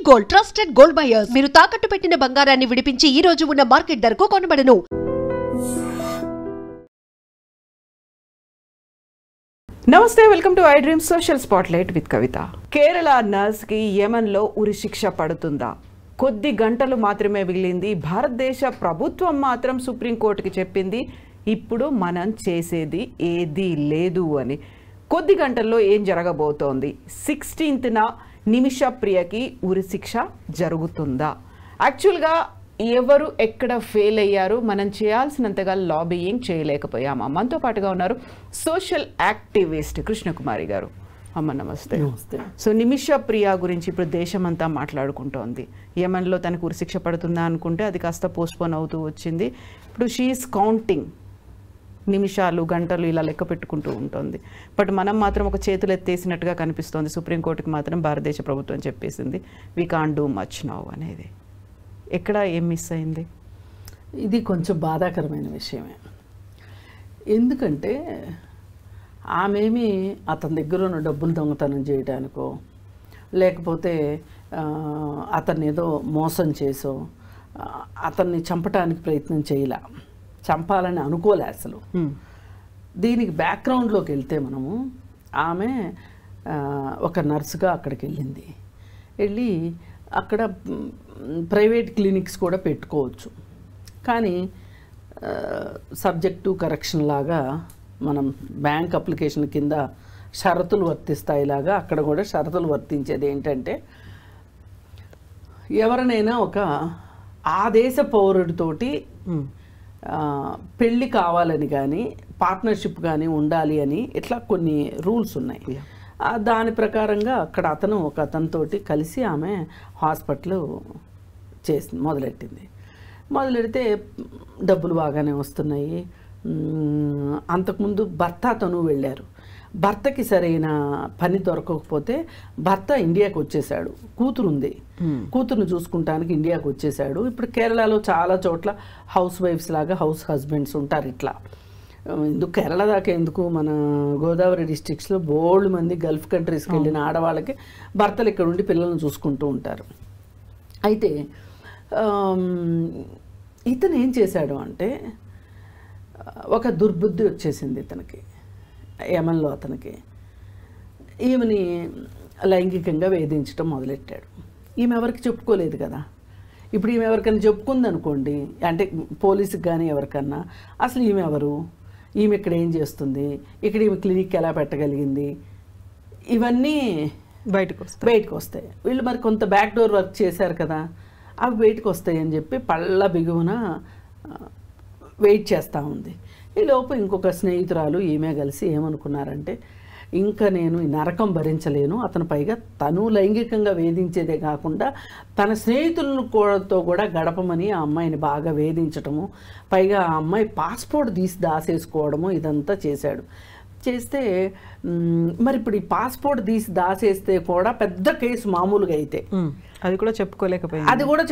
Gold trusted gold buyers. మీరు తాకట్టు పెట్టిన బంగారాన్ని విడిపించి ఈ రోజు ఉన్న మార్కెట్ ధరకు కొనబడను. నమస్తే, welcome to I dream social spotlight with Kavitha. Kerala నర్స్కి యెమెన్లో ఉరిశిక్ష పడుతుందా? కొద్ది గంటలు మాత్రమే మిగిలింది. భారతదేశ ప్రభుత్వం మాత్రం సుప్రీంకోర్టుకి చెప్పింది ఇప్పుడు మనం చేసేది ఏదీ లేదు అని. కొద్ది గంటల్లో ఏం జరగబోతోంది? 16న నిమిషా ప్రియకి ఉరిశిక్ష జరుగుతుందా? యాక్చువల్గా ఎవరు ఎక్కడ ఫెయిల్ అయ్యారు? మనం చేయాల్సినంతగా లాబీయింగ్ చేయలేకపోయామా? మనతో పాటుగా ఉన్నారు సోషల్ యాక్టివిస్ట్ కృష్ణకుమారి గారు. అమ్మ నమస్తే. నమస్తే. సో నిమిషా ప్రియా గురించి ఇప్పుడు దేశమంతా మాట్లాడుకుంటోంది. యెమెన్లో తనకు ఉరిశిక్ష పడుతుందా అనుకుంటే అది కాస్త పోస్ట్పోన్ అవుతూ వచ్చింది. ఇప్పుడు షీఈస్ కౌంటింగ్ నిమిషాలు గంటలు ఇలా లెక్క పెట్టుకుంటూ ఉంటుంది. బట్ మనం మాత్రం ఒక చేతులు ఎత్తేసినట్టుగా కనిపిస్తోంది. సుప్రీంకోర్టుకి మాత్రం భారతదేశ ప్రభుత్వం చెప్పేసింది we can't do much now అనేది. ఎక్కడ ఏం మిస్ అయింది? ఇది కొంచెం బాధాకరమైన విషయమే. ఎందుకంటే ఆమెమి అతని దగ్గర ఉన్న డబ్బులు దొంగతనం చేయడానికో లేకపోతే అతన్ని ఏదో మోసం చేసో అతన్ని చంపడానికి ప్రయత్నం చేయలే, చంపాలని అనుకోలే అసలు. దీనికి బ్యాక్గ్రౌండ్లోకి వెళ్తే మనము ఆమె ఒక నర్సుగా అక్కడికి వెళ్ళింది. వెళ్ళి అక్కడ ప్రైవేట్ క్లినిక్స్ కూడా పెట్టుకోవచ్చు, కానీ సబ్జెక్టు కరెక్షన్ లాగా మనం బ్యాంక్ అప్లికేషన్ కింద షరతులు వర్తిస్తాయిలాగా అక్కడ కూడా షరతులు వర్తించేది ఏంటంటే ఎవరినైనా ఒక ఆ దేశ పౌరుడితోటి పెళ్ళి కావాలని కానీ పార్ట్నర్షిప్ కానీ ఉండాలి అని ఇట్లా కొన్ని రూల్స్ ఉన్నాయి. దాని ప్రకారంగా అక్కడ అతను ఒక అతనితోటి కలిసి ఆమె హాస్పిటల్ మొదలెడితే డబ్బులు బాగానే వస్తున్నాయి. అంతకుముందు భర్త అతను వెళ్ళారు. భర్తకి సరైన పని దొరకకపోతే భర్త ఇండియాకి వచ్చేసాడు. కూతురుంది, కూతురుని చూసుకుంటానికి ఇండియాకి వచ్చేసాడు. ఇప్పుడు కేరళలో చాలా చోట్ల హౌస్ వైఫ్స్ లాగా హౌస్ హస్బెండ్స్ ఉంటారు. ఇట్లా ఎందుకు కేరళ దాకా ఎందుకు, మన గోదావరి డిస్ట్రిక్ట్స్లో బోల్డ్ మంది గల్ఫ్ కంట్రీస్కి వెళ్ళిన ఆడవాళ్ళకి భర్తలు ఇక్కడ ఉండి పిల్లల్ని చూసుకుంటూ ఉంటారు. అయితే ఇతను ఏం చేశాడు అంటే ఒక దుర్బుద్ధి వచ్చేసింది ఇతనికి. యెమెన్లో అతనికి ఈమెని లైంగికంగా వేధించడం మొదలెట్టాడు. ఈమె ఎవరికి చెప్పుకోలేదు కదా. ఇప్పుడు ఈమె ఎవరికైనా చెప్పుకుందనుకోండి, అంటే పోలీసుకి కానీ ఎవరికన్నా, అసలు ఈమె ఎవరు, ఈమె ఇక్కడ ఏం చేస్తుంది, ఇక్కడ ఈమె క్లినిక్ ఎలా పెట్టగలిగింది, ఇవన్నీ బయటకు వస్తాయి. వీళ్ళు మరి కొంత బ్యాక్ డోర్ వర్క్ చేశారు కదా, అవి బయటకు వస్తాయి అని చెప్పి పళ్ళ బిగువున వెయిట్ చేస్తూ ఉంది. ఈ లోపు ఇంకొక స్నేహితురాలు ఈమె కలిసి ఏమనుకున్నారంటే ఇంకా నేను ఈ నరకం భరించలేను, అతను పైగా తను లైంగికంగా వేధించేదే కాకుండా తన స్నేహితులను కూడా గడపమని ఆ అమ్మాయిని బాగా వేధించటము, పైగా ఆ అమ్మాయి పాస్పోర్ట్ తీసి దాసేసుకోవడము ఇదంతా చేశాడు. చేస్తే మరి ఇప్పుడు ఈ పాస్పోర్ట్ తీసి దాసేస్తే కూడా పెద్ద కేసు మామూలుగా అయితే అది కూడా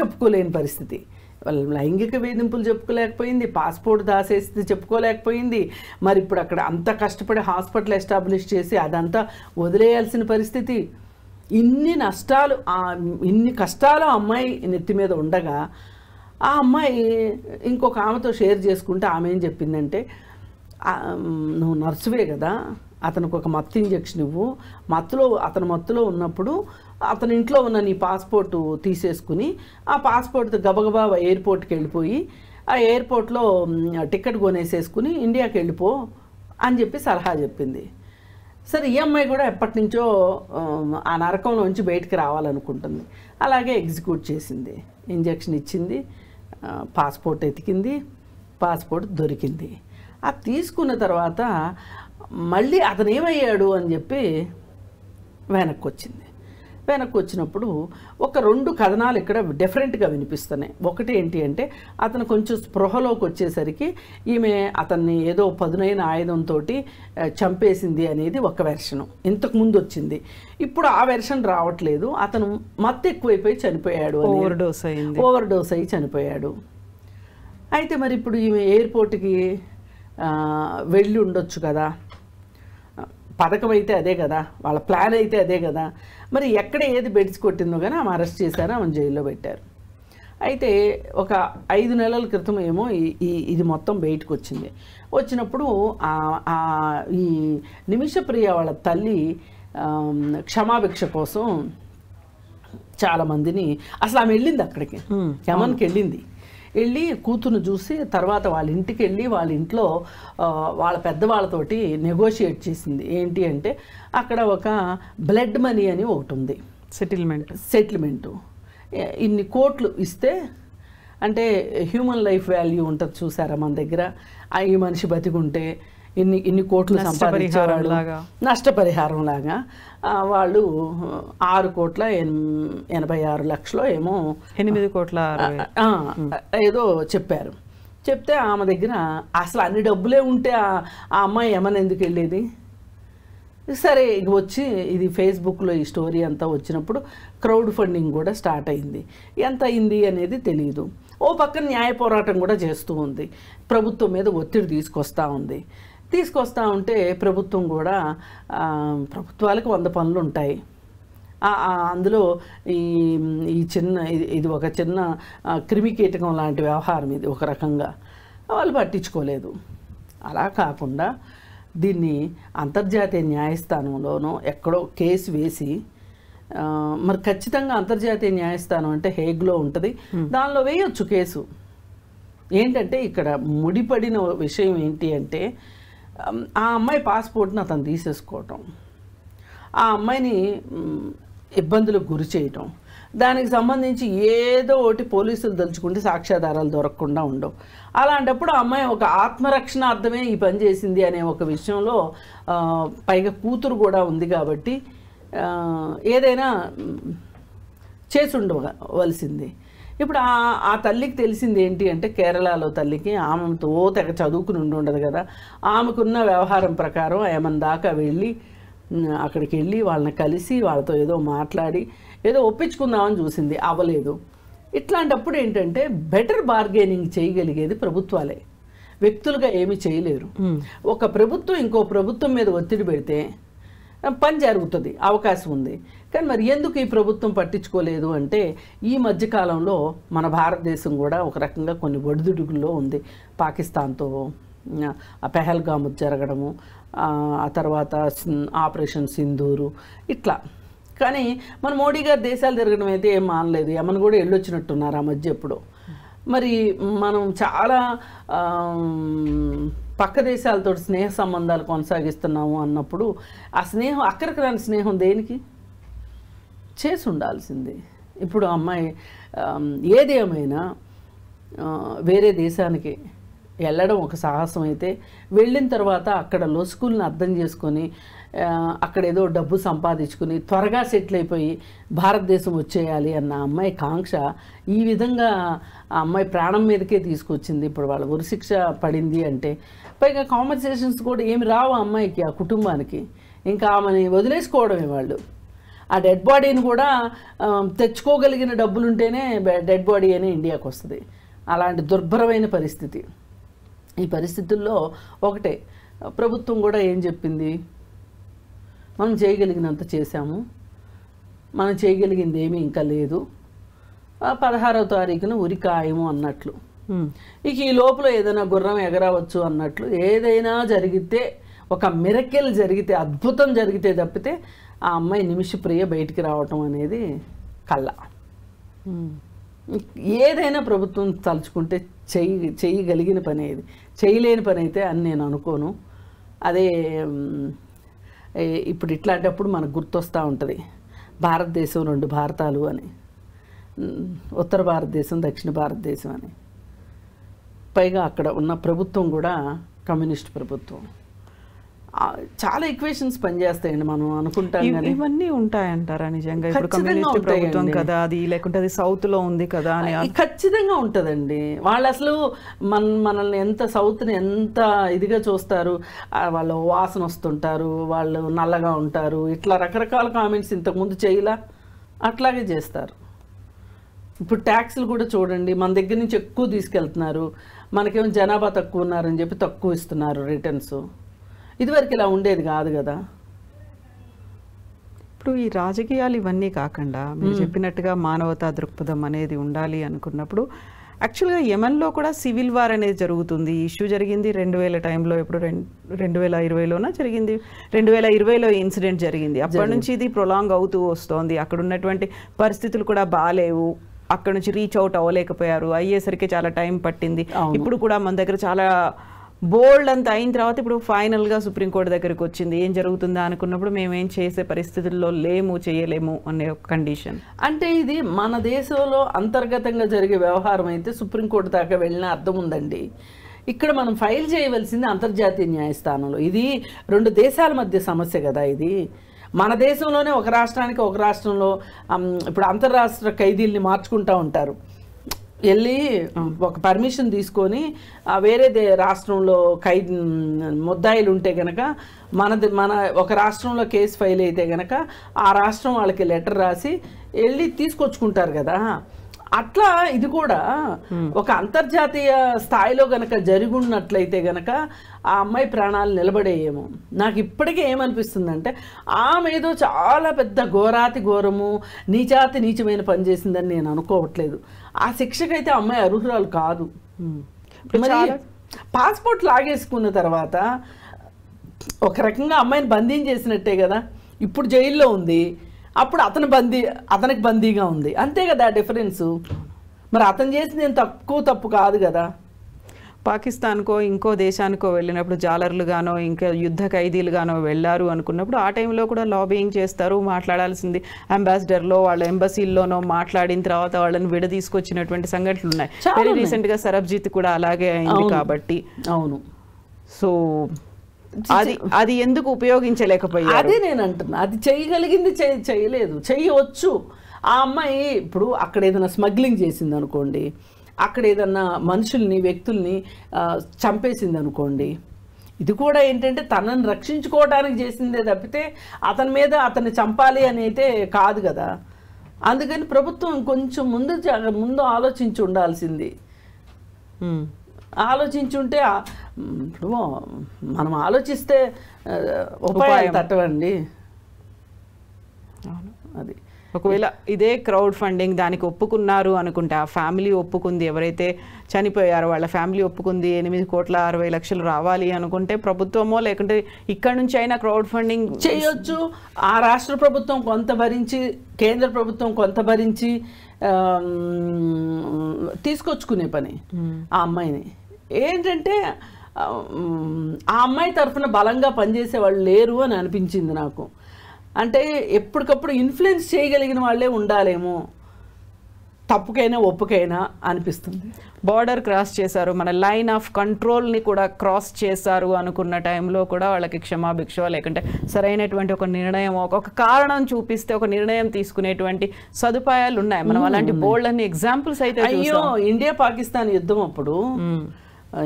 చెప్పుకోలేని పరిస్థితి. లైంగిక వేధింపులు చెప్పుకోలేకపోయింది, పాస్పోర్ట్ దాసేస్తే చెప్పుకోలేకపోయింది. మరి ఇప్పుడు అక్కడ అంత కష్టపడి హాస్పిటల్ ఎస్టాబ్లిష్ చేసి అదంతా వదిలేయాల్సిన పరిస్థితి. ఇన్ని కష్టాలు అమ్మాయి నెత్తి మీద ఉండగా ఆ అమ్మాయి ఇంకొక ఆమెతో షేర్ చేసుకుంటే ఆమె ఏం చెప్పిందంటే, నువ్వు నర్సువే కదా, అతనికి ఒక మత్తు ఇంజెక్షన్ ఇవ్వు, అతను మత్తులో ఉన్నప్పుడు అతని ఇంట్లో ఉన్న నీ పాస్పోర్టు తీసేసుకుని ఆ పాస్పోర్ట్ గబగబా ఎయిర్పోర్ట్కి వెళ్ళిపోయి ఆ ఎయిర్పోర్ట్లో టికెట్ కొనేసేసుకుని ఇండియాకి వెళ్ళిపో అని చెప్పి సలహా చెప్పింది. సరే, ఈ అమ్మాయి కూడా ఎప్పటి నుంచో ఆ నరకంలోంచి బయటికి రావాలనుకుంటుంది. అలాగే ఎగ్జిక్యూట్ చేసింది, ఇంజెక్షన్ ఇచ్చింది, పాస్పోర్ట్ ఎతికింది, పాస్పోర్ట్ దొరికింది. అది తీసుకున్న తర్వాత మళ్ళీ అతను ఏమయ్యాడు అని చెప్పి వెనక్కి వచ్చినప్పుడు ఒక 2 కథనాలు ఇక్కడ డిఫరెంట్గా వినిపిస్తున్నాయి. ఒకటి ఏంటి అంటే అతను కొంచెం స్పృహలోకి వచ్చేసరికి ఈమె అతన్ని ఏదో పదునైన ఆయుధంతో చంపేసింది అనేది ఒక వెర్షను ఇంతకుముందు వచ్చింది. ఇప్పుడు ఆ వెర్షన్ రావట్లేదు, అతను మత్తు ఎక్కువైపోయి చనిపోయాడు, ఓవర్ డోస్ అయ్యి చనిపోయాడు. అయితే మరి ఇప్పుడు ఈమె ఎయిర్పోర్ట్కి వెళ్ళి ఉండొచ్చు కదా, పథకం అయితే అదే కదా, వాళ్ళ ప్లాన్ అయితే అదే కదా. మరి ఎక్కడ ఏది బెడ్స్ కొట్టిందో కానీ ఆమె అరెస్ట్ చేశారు, ఆమె జైల్లో పెట్టారు. అయితే ఒక 5 నెలల క్రితం ఏమో ఇది మొత్తం బయటకు వచ్చింది. వచ్చినప్పుడు ఈ నిమిషప్రియ వాళ్ళ తల్లి క్షమాభిక్ష కోసం చాలామందిని, అసలు ఆమె వెళ్ళింది అక్కడికి, యమన్కి వెళ్ళి కూతురును చూసి తర్వాత వాళ్ళ ఇంటికి వెళ్ళి వాళ్ళ ఇంట్లో వాళ్ళ పెద్దవాళ్ళతోటి నెగోషియేట్ చేసింది. ఏంటి అంటే అక్కడ ఒక బ్లడ్ మనీ అని ఒకటి ఉంది, సెటిల్మెంటు. ఇన్ని కోట్లు ఇస్తే, అంటే హ్యూమన్ లైఫ్ వాల్యూ ఉంటుంది చూసారా మన దగ్గర, ఈ మనిషి బతికుంటే ఇన్ని కోట్లు సంపాదించేవాళ్ళు, నష్టపరిహారం లాగా వాళ్ళు 6,86,00,000 ఏమో 8 కోట్ల ఏదో చెప్పారు. చెప్తే ఆమె దగ్గర అసలు అన్ని డబ్బులే ఉంటే ఆ అమ్మాయి ఏమని ఎందుకు వెళ్ళేది? సరే ఇక వచ్చి ఇది ఫేస్బుక్లో ఈ స్టోరీ అంతా వచ్చినప్పుడు క్రౌడ్ ఫండింగ్ కూడా స్టార్ట్ అయింది. ఎంత అయింది అనేది తెలియదు. ఓ పక్కన న్యాయ పోరాటం కూడా చేస్తూ ఉంది, ప్రభుత్వం మీద ఒత్తిడి తీసుకొస్తూ ఉంటే ప్రభుత్వం కూడా, ప్రభుత్వాలకు 100 పనులు ఉంటాయి, అందులో ఈ చిన్న ఇది ఒక చిన్న క్రిమికీటకం లాంటి వ్యవహారం, ఇది ఒక రకంగా వాళ్ళు పట్టించుకోలేదు. అలా కాకుండా దీన్ని అంతర్జాతీయ న్యాయస్థానంలోనో ఎక్కడో కేసు వేసి, మరి ఖచ్చితంగా అంతర్జాతీయ న్యాయస్థానం అంటే హేగ్లో ఉంటుంది, దానిలో వేయొచ్చు కేసు. ఏంటంటే ఇక్కడ ముడిపడిన విషయం ఏంటి అంటే ఆ అమ్మాయి పాస్పోర్ట్ని అతను తీసేసుకోవటం, ఆ అమ్మాయిని ఇబ్బందులకు గురి చేయటం, దానికి సంబంధించి ఏదో ఒకటి పోలీసులు తలుచుకుంటే సాక్ష్యాధారాలు దొరకకుండా ఉండవు. అలాంటప్పుడు ఆ అమ్మాయి ఒక ఆత్మరక్షణార్థమే ఈ పని చేసింది అనే ఒక విషయంలో, పైగా కూతురు కూడా ఉంది కాబట్టి ఏదైనా చేసి ఉండవలసింది. ఇప్పుడు ఆ తల్లికి తెలిసింది ఏంటి అంటే, కేరళలో తల్లికి ఆమెతో తెగ చదువుకుని ఉండదు కదా, ఆమెకున్న వ్యవహారం ప్రకారం ఏమన్నా దాకా వెళ్ళి అక్కడికి వెళ్ళి వాళ్ళని కలిసి వాళ్ళతో ఏదో మాట్లాడి ఏదో ఒప్పించుకుందామని చూసింది, అవ్వలేదు. ఇట్లాంటప్పుడు ఏంటంటే బెటర్ బార్గెనింగ్ చేయగలిగేది ప్రభుత్వాలే, వ్యక్తులుగా ఏమీ చేయలేరు. ఒక ప్రభుత్వం ఇంకో ప్రభుత్వం మీద ఒత్తిడి పెడితే పని జరుగుతుంది, అవకాశం ఉంది. కానీ మరి ఎందుకు ఈ ప్రభుత్వం పట్టించుకోలేదు అంటే, ఈ మధ్యకాలంలో మన భారతదేశం కూడా ఒక రకంగా కొన్ని ఒడిదుడుకుల్లో ఉంది. పాకిస్తాన్తో పెహల్గాము జరగడము, ఆ తర్వాత ఆపరేషన్ సింధూరు, ఇట్లా. కానీ మన మోడీ గారు దేశాలు తిరగడం అయితే ఏం మానలేదు, ఏమని కూడా వెళ్ళొచ్చినట్టున్నారు ఆ మధ్య ఎప్పుడు. మరి మనం చాలా పక్క దేశాలతో స్నేహ సంబంధాలు కొనసాగిస్తున్నాము అన్నప్పుడు ఆ స్నేహం, అక్కడికి రాని స్నేహం దేనికి చేసి ఉండాల్సింది. ఇప్పుడు అమ్మాయి ఏది ఏమైనా వేరే దేశానికి వెళ్ళడం ఒక సాహసం అయితే, వెళ్ళిన తర్వాత అక్కడ లొసుకుల్ని అర్థం చేసుకొని అక్కడ ఏదో డబ్బు సంపాదించుకుని త్వరగా సెటిల్ అయిపోయి భారతదేశం వచ్చేయాలి అన్న అమ్మాయి కాంక్ష ఈ విధంగా ఆ అమ్మాయి ప్రాణం మీదకే తీసుకొచ్చింది. ఇప్పుడు వాళ్ళ ఉరిశిక్ష పడింది అంటే, పైగా కాంపెన్సేషన్స్ కూడా ఏమి రావు ఆ అమ్మాయికి, ఆ కుటుంబానికి. ఇంకా ఆమెని వదిలేసుకోవడమే వాళ్ళు. ఆ డెడ్ బాడీని కూడా తెచ్చుకోగలిగిన డబ్బులుంటేనే డెడ్ బాడీ అని ఇండియాకి వస్తుంది. అలాంటి దుర్భరమైన పరిస్థితి. ఈ పరిస్థితుల్లో ఒకటే, ప్రభుత్వం కూడా ఏం చెప్పింది, మనం చేయగలిగినంత చేశాము, మనం చేయగలిగింది ఏమీ ఇంకా లేదు, 16వ తారీఖున ఉరి ఖాయము అన్నట్లు. ఇక ఈ లోపల ఏదైనా గుర్రం ఎగరవచ్చు అన్నట్లు, ఏదైనా జరిగితే, ఒక మిరకెల్ జరిగితే, అద్భుతం జరిగితే తప్పితే ఆ అమ్మాయి నిమిషప్రియ బయటికి రావటం అనేది కళ్ళ. ఏదైనా ప్రభుత్వం తలుచుకుంటే చేయగలిగిన పని ఇది, చేయలేని పని అయితే అని నేను అనుకోను. అదే ఇప్పుడు ఇట్లాంటప్పుడు మనకు గుర్తొస్తూ ఉంటుంది భారతదేశం 2 భారతాలు అని, ఉత్తర భారతదేశం, దక్షిణ భారతదేశం అని. పైగా అక్కడ ఉన్న ప్రభుత్వం కూడా కమ్యూనిస్ట్ ప్రభుత్వం. చాలా ఈక్వేషన్స్ పనిచేస్తాయండి, మనం అనుకుంటాం. ఇవన్నీ ఉంటాయంటారా నిజంగా? ఇప్పుడు కమ్యూనిస్ట్ ప్రభుత్వం కదా అది, లేకుంటే అది సౌత్లో ఉంది కదా అని. ఖచ్చితంగా ఉంటుందండి. వాళ్ళు అసలు మనల్ని ఎంత సౌత్ని ఎంత ఇదిగా చూస్తారు, వాళ్ళు వాసన వస్తుంటారు, వాళ్ళు నల్లగా ఉంటారు, ఇట్లా రకరకాల కామెంట్స్ ఇంతకుముందు చేయలా, అట్లాగే చేస్తారు. ఇప్పుడు ట్యాక్స్లు కూడా చూడండి, మన దగ్గర నుంచి ఎక్కువ తీసుకెళ్తున్నారు, మనకేమో జనాభా తక్కువ ఉన్నారని చెప్పి తక్కువ ఇస్తున్నారు రిటర్న్స్. ఇదివరకు ఇలా ఉండేది కాదు కదా. ఇప్పుడు ఈ రాజకీయాలు ఇవన్నీ కాకుండా మీరు చెప్పినట్టుగా మానవతా దృక్పథం అనేది ఉండాలి అనుకున్నప్పుడు యాక్చువల్గా యెమెన్లో కూడా సివిల్ వార్ అనేది జరుగుతుంది. ఇష్యూ జరిగింది 2000 టైంలో, ఇప్పుడు 2020లోనా జరిగింది, 2020లో ఇన్సిడెంట్ జరిగింది. అప్పటి నుంచి ఇది ప్రొలాంగ్ అవుతూ వస్తోంది. అక్కడ ఉన్నటువంటి పరిస్థితులు కూడా బాగాలేవు, అక్కడ నుంచి రీచ్ అవుట్ అవ్వలేకపోయారు, అయ్యేసరికి చాలా టైం పట్టింది. ఇప్పుడు కూడా మన దగ్గర చాలా బోల్డ్ అంత అయిన తర్వాత ఇప్పుడు ఫైనల్గా సుప్రీంకోర్టు దగ్గరికి వచ్చింది. ఏం జరుగుతుందా అనుకున్నప్పుడు మేమేం చేసే పరిస్థితుల్లో లేము, చేయలేము అనే ఒక కండిషన్. అంటే ఇది మన దేశంలో అంతర్గతంగా జరిగే వ్యవహారం అయితే సుప్రీంకోర్టు దాకా వెళ్ళిన అర్థం ఉందండి. ఇక్కడ మనం ఫైల్ చేయవలసింది అంతర్జాతీయ న్యాయస్థానంలో. ఇది 2 దేశాల మధ్య సమస్య కదా ఇది. మన దేశంలోనే ఒక రాష్ట్రానికి ఒక రాష్ట్రంలో ఇప్పుడు అంతర్రాష్ట్ర ఖైదీల్ని మార్చుకుంటూ ఉంటారు. వెళ్ళి ఒక పర్మిషన్ తీసుకొని వేరే రాష్ట్రంలో ముద్దాయిలు ఉంటే గనక మన ఒక రాష్ట్రంలో కేసు ఫైల్ అయితే గనక ఆ రాష్ట్రం వాళ్ళకి లెటర్ రాసి వెళ్ళి తీసుకొచ్చుకుంటారు కదా. అట్లా ఇది కూడా ఒక అంతర్జాతీయ స్థాయిలో గనక జరిగున్నట్లయితే గనక ఆ అమ్మాయి ప్రాణాలు నిలబడేయేమో. నాకు ఇప్పటికే ఏమనిపిస్తుందంటే ఆమె ఏదో చాలా పెద్ద ఘోరాతి ఘోరము నీచాతి నీచమైన పని చేసిందని నేను అనుకోవట్లేదు. ఆ శిక్షకైతే అమ్మాయి అర్హురాలు కాదు. మరి పాస్పోర్ట్ లాగేసుకున్న తర్వాత ఒక రకంగా అమ్మాయిని బంధించేసినట్టే కదా. ఇప్పుడు జైల్లో ఉంది, అప్పుడు అతనికి బందీగా ఉంది, అంతే కదా డిఫరెన్సు. మరి అతను చేసింది ఏం తప్పు కాదు కదా. పాకిస్తాన్కో ఇంకో దేశానికో వెళ్ళినప్పుడు జాలర్లుగానో ఇంకా యుద్ధ ఖైదీలుగానో వెళ్ళారు అనుకున్నప్పుడు ఆ టైంలో కూడా లాబింగ్ చేస్తారు. మాట్లాడాల్సింది అంబాసిడర్లో వాళ్ళ ఎంబసీల్లోనో మాట్లాడిన తర్వాత వాళ్ళని తీసుకొచ్చినటువంటి సంఘటనలు ఉన్నాయి. వెరీ రీసెంట్గా సరబ్జీత్ కూడా అలాగే అయింది. కాబట్టి అవును, సో అది ఎందుకు ఉపయోగించలేకపోయారు? అదే నేను అంటున్నా. అది చేయగలిగింది చేయలేదు, చేయవచ్చు. ఆ అమ్మాయి ఇప్పుడు అక్కడ ఏదైనా స్మగ్లింగ్ చేసింది అనుకోండి, అక్కడ ఏదన్నా మనుషుల్ని వ్యక్తుల్ని చంపేసింది అనుకోండి, ఇది కూడా ఏంటంటే తనని రక్షించుకోవడానికి చేసిందే తప్పితే అతన్ని చంపాలి అని అయితే కాదు కదా. అందుకని ప్రభుత్వం కొంచెం ముందు ఆలోచించి ఉండాల్సింది. ఆలోచించుంటే ఇప్పుడు మనం ఆలోచిస్తే ఉపాయాలు తట్టవండి. అది ఒకవేళ ఇదే క్రౌడ్ ఫండింగ్ దానికి ఒప్పుకున్నారు అనుకుంటే, ఆ ఫ్యామిలీ ఒప్పుకుంది, ఎవరైతే చనిపోయారో వాళ్ళ ఫ్యామిలీ ఒప్పుకుంది 8,60,00,000 రావాలి అనుకుంటే ప్రభుత్వమో లేకుంటే ఇక్కడ నుంచి అయినా క్రౌడ్ ఫండింగ్ చేయొచ్చు. ఆ రాష్ట్ర ప్రభుత్వం కొంత భరించి, కేంద్ర ప్రభుత్వం కొంత భరించి తీసుకొచ్చుకునే పని ఆ అమ్మాయిని. ఏంటంటే ఆ అమ్మాయి తరఫున బలంగా పనిచేసే వాళ్ళు లేరు అని అనిపించింది నాకు. అంటే ఎప్పటికప్పుడు ఇన్ఫ్లుయెన్స్ చేయగలిగిన వాళ్ళే ఉండాలేమో, తప్పుకైనా ఒప్పుకైనా అనిపిస్తుంది. బార్డర్ క్రాస్ చేశారు, మన లైన్ ఆఫ్ కంట్రోల్ని కూడా క్రాస్ చేశారు అనుకున్న టైంలో కూడా వాళ్ళకి క్షమాభిక్ష లేకుంటే సరైనటువంటి ఒక నిర్ణయం, ఒక కారణం చూపిస్తే ఒక నిర్ణయం తీసుకునేటువంటి సదుపాయాలు ఉన్నాయి. మనం అలాంటి బోల్డ్ అన్ని ఎగ్జాంపుల్స్ అయితే అయ్యో, ఇండియా పాకిస్తాన్ యుద్ధం అప్పుడు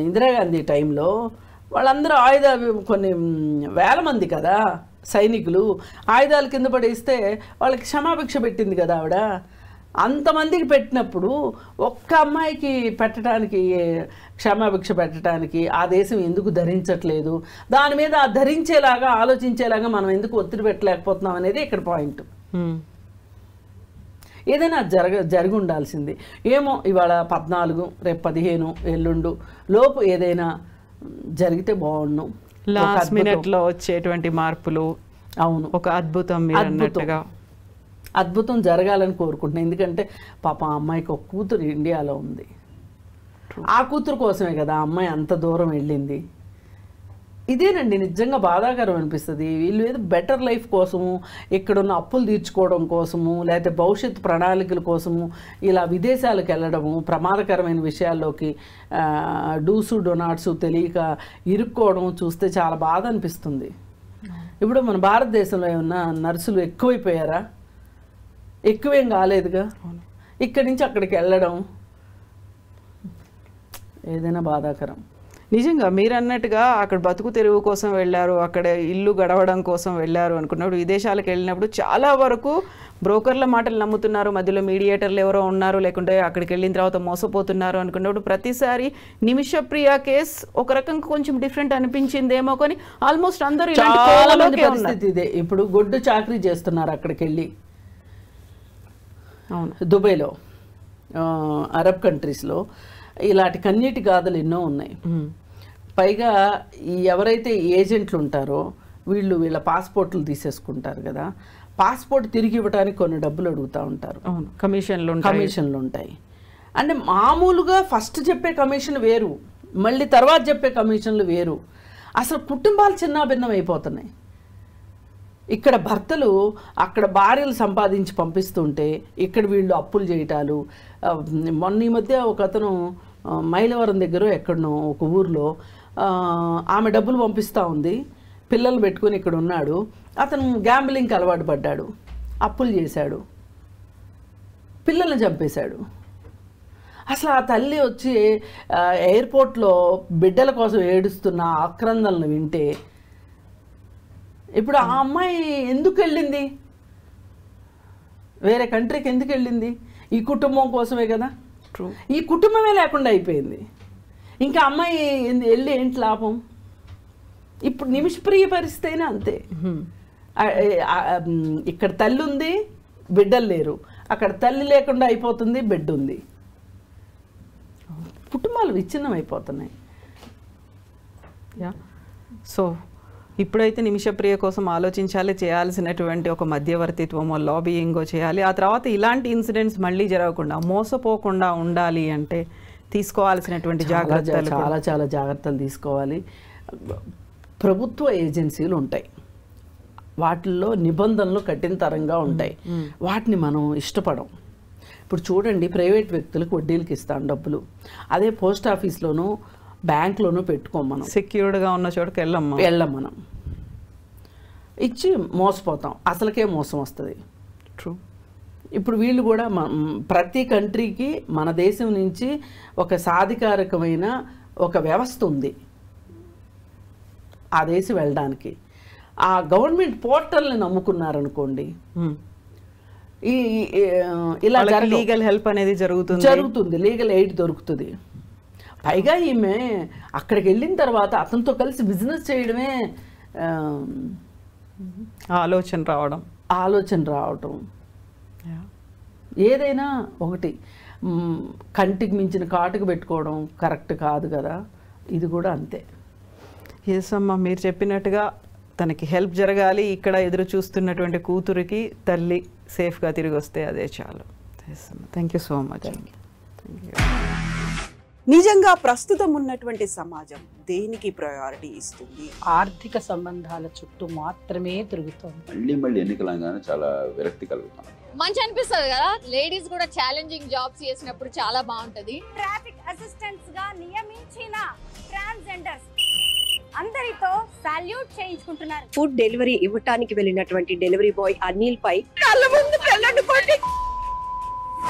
ఇందిరాగాంధీ టైంలో వాళ్ళందరూ కొన్ని వేల మంది కదా సైనికులు ఆయుధాలు కింద పడేస్తే వాళ్ళకి క్షమాభిక్ష పెట్టింది కదా ఆవిడ. అంతమందికి పెట్టినప్పుడు ఒక్క అమ్మాయికి పెట్టడానికి, క్షమాభిక్ష పెట్టడానికి ఆ దేశం ఎందుకు ధరించట్లేదు, దాని మీద ధరించేలాగా ఆలోచించేలాగా మనం ఎందుకు ఒత్తిడి పెట్టలేకపోతున్నాం అనేది ఇక్కడ పాయింట్. ఏదైనా జరిగి ఉండాల్సింది. ఏమో ఇవాళ 14, రేపు 15, ఎల్లుండు లోపు ఏదైనా జరిగితే బాగుండు. లాస్ట్ మినిట్లో వచ్చేటువంటి మార్పులు, అవును, ఒక అద్భుతం అద్భుతం జరగాలని కోరుకుంటున్నాను. ఎందుకంటే పాప ఆ అమ్మాయికి ఒక కూతురు ఇండియాలో ఉంది. ఆ కూతురు కోసమే కదా ఆ అమ్మాయి అంత దూరం వెళ్ళింది. ఇదేనండి నిజంగా బాధాకరం అనిపిస్తుంది. వీళ్ళు ఏదో బెటర్ లైఫ్ కోసము, ఇక్కడున్న అప్పులు తీర్చుకోవడం కోసము, లేకపోతే భవిష్యత్తు ప్రణాళికల కోసము ఇలా విదేశాలకు వెళ్ళడము, ప్రమాదకరమైన విషయాల్లోకి డూసు డొనాట్సు తెలియక ఇరుక్కోవడం చూస్తే చాలా బాధ అనిపిస్తుంది. ఇప్పుడు మన భారతదేశంలో ఏమన్నా నర్సులు ఎక్కువైపోయారా? ఎక్కువేం కాలేదుగా. ఇక్కడి నుంచి అక్కడికి వెళ్ళడం ఏదైనా బాధాకరం. నిజంగా మీరు అన్నట్టుగా అక్కడ బతుకు తెరువు కోసం వెళ్ళారు, అక్కడ ఇల్లు గడవడం కోసం వెళ్ళారు అనుకున్నప్పుడు, విదేశాలకు వెళ్ళినప్పుడు చాలా వరకు బ్రోకర్ల మాటలు నమ్ముతున్నారు, మధ్యలో మీడియేటర్లు ఎవరో ఉన్నారు, లేకుంటే అక్కడికి వెళ్ళిన తర్వాత మోసపోతున్నారు అనుకున్నప్పుడు ప్రతిసారి నిమిషప్రియ కేస్ ఒక రకంగా కొంచెం డిఫరెంట్ అనిపించిందేమో, కానీ ఆల్మోస్ట్ అందరూ పరిస్థితి ఇదే. ఇప్పుడు గొడ్డు చాకరీ చేస్తున్నారు అక్కడికి వెళ్ళి, అవును, దుబాయ్లో, అరబ్ కంట్రీస్లో ఇలాంటి కన్నీటి గాథలు ఎన్నో ఉన్నాయి. పైగా ఎవరైతే ఏజెంట్లు ఉంటారో వీళ్ళ పాస్పోర్ట్లు తీసేసుకుంటారు కదా, పాస్పోర్ట్ తిరిగి ఇవ్వడానికి కొన్ని డబ్బులు అడుగుతూ ఉంటారు, కమిషన్లు ఉంటాయి. అంటే మామూలుగా ఫస్ట్ చెప్పే కమిషన్ వేరు, మళ్ళీ తర్వాత చెప్పే కమిషన్లు వేరు. అసలు కుటుంబాలు చిన్నాభిన్నం అయిపోతున్నాయి. ఇక్కడ భర్తలు అక్కడ భార్యలు సంపాదించి పంపిస్తుంటే ఇక్కడ వీళ్ళు అప్పులు చేయటాలు. మొన్న ఈ మధ్య ఒక అతను మైలవరం దగ్గర ఎక్కడనో ఒక ఊర్లో ఆమె డబ్బులు పంపిస్తూ ఉంది, పిల్లలు పెట్టుకుని ఇక్కడ ఉన్నాడు, అతను గ్యాంబ్లింగ్కి అలవాటు పడ్డాడు, అప్పులు చేశాడు, పిల్లల్ని చంపేశాడు. అసలు ఆ తల్లి వచ్చి ఎయిర్పోర్ట్లో బిడ్డల కోసం ఏడుస్తున్న ఆక్రందనలు వింటే, ఇప్పుడు ఆ అమ్మాయి ఎందుకు వెళ్ళింది, వేరే కంట్రీకి ఎందుకు వెళ్ళింది? ఈ కుటుంబం కోసమే కదా. ఈ కుటుంబమే లేకుండా అయిపోయింది, ఇంకా అమ్మాయి వెళ్ళి ఏంటి లాభం? ఇప్పుడు నిమిషప్రియ పరిస్థితి అయినా అంతే. ఇక్కడ తల్లి ఉంది, బిడ్డలు లేరు, అక్కడ తల్లి లేకుండా అయిపోతుంది, బిడ్డ ఉంది, కుటుంబాలు విచ్ఛిన్నం అయిపోతున్నాయి. సో ఇప్పుడైతే నిమిషప్రియ కోసం ఆలోచించాలి, చేయాల్సినటువంటి ఒక మధ్యవర్తిత్వమో లాబీయింగో చేయాలి. ఆ తర్వాత ఇలాంటి ఇన్సిడెంట్స్ మళ్ళీ జరగకుండా మోసపోకుండా ఉండాలి అంటే తీసుకోవాల్సినటువంటి జాగ్రత్తలు చాలా చాలా జాగ్రత్తలు తీసుకోవాలి. ప్రభుత్వ ఏజెన్సీలు ఉంటాయి, వాటిల్లో నిబంధనలు కఠినతరంగా ఉంటాయి, వాటిని మనం ఇష్టపడం. ఇప్పుడు చూడండి, ప్రైవేట్ వ్యక్తులకు వడ్డీలకి ఇస్తాం డబ్బులు, అదే పోస్ట్ ఆఫీస్లోనూ బ్యాంక్లోనూ పెట్టుకోం, మనం సెక్యూర్డ్గా ఉన్న చోటుకి వెళ్ళం, మనం ఇచ్చి మోసపోతాం, అసలుకే మోసం వస్తుంది. ట్రూ. ఇప్పుడు వీళ్ళు కూడా ప్రతి కంట్రీకి మన దేశం నుంచి ఒక సాధికారకమైన ఒక వ్యవస్థ ఉంది ఆ దేశం వెళ్ళడానికి. ఆ గవర్నమెంట్ పోర్టల్ని నమ్ముకున్నారనుకోండి, ఇలా లీగల్ హెల్ప్ అనేది జరుగుతుంది, లీగల్ ఎయిడ్ దొరుకుతుంది. పైగా ఈమె అక్కడికి వెళ్ళిన తర్వాత అతనితో కలిసి బిజినెస్ చేయడమే ఆలోచన రావడం. ఏదైనా ఒకటి కంటికి మించిన కాటుకు పెట్టుకోవడం కరెక్ట్ కాదు కదా, ఇది కూడా అంతే. ఎస్ అమ్మా, మీరు చెప్పినట్టుగా తనకి హెల్ప్ జరగాలి, ఇక్కడ ఎదురు చూస్తున్నటువంటి కూతురికి తల్లి సేఫ్గా తిరిగి వస్తే అదే చాలు. Thank you so much. నిజంగా ప్రస్తుతం ఉన్నటువంటి సమాజం దేనికి ప్రయారిటీ ఇస్తుంది? ఆర్థిక సంబంధాల చుట్టూ మాత్రమే తిరుగుతుంది. మళ్ళీ ఎన్నికలంగానే చాలా విరక్తి కలుగుతాం. మంచి అనిపిస్తుంది కదా, లేడీస్ కూడా ఛాలెంజింగ్ జాబ్స్ చేసినప్పుడు చాలా బాగుంటది. ట్రాఫిక్ అసిస్టెంట్స్ గా నియమించిన ట్రాన్స్జెండర్స్ అందరితో సాల్యూట్ చేయించుకుంటున్నారు. ఫుడ్ డెలివరీ ఇవ్వటానికి వెళ్ళినటువంటి డెలివరీ బాయ్ అనిల్ పై కళ్ళ ముందు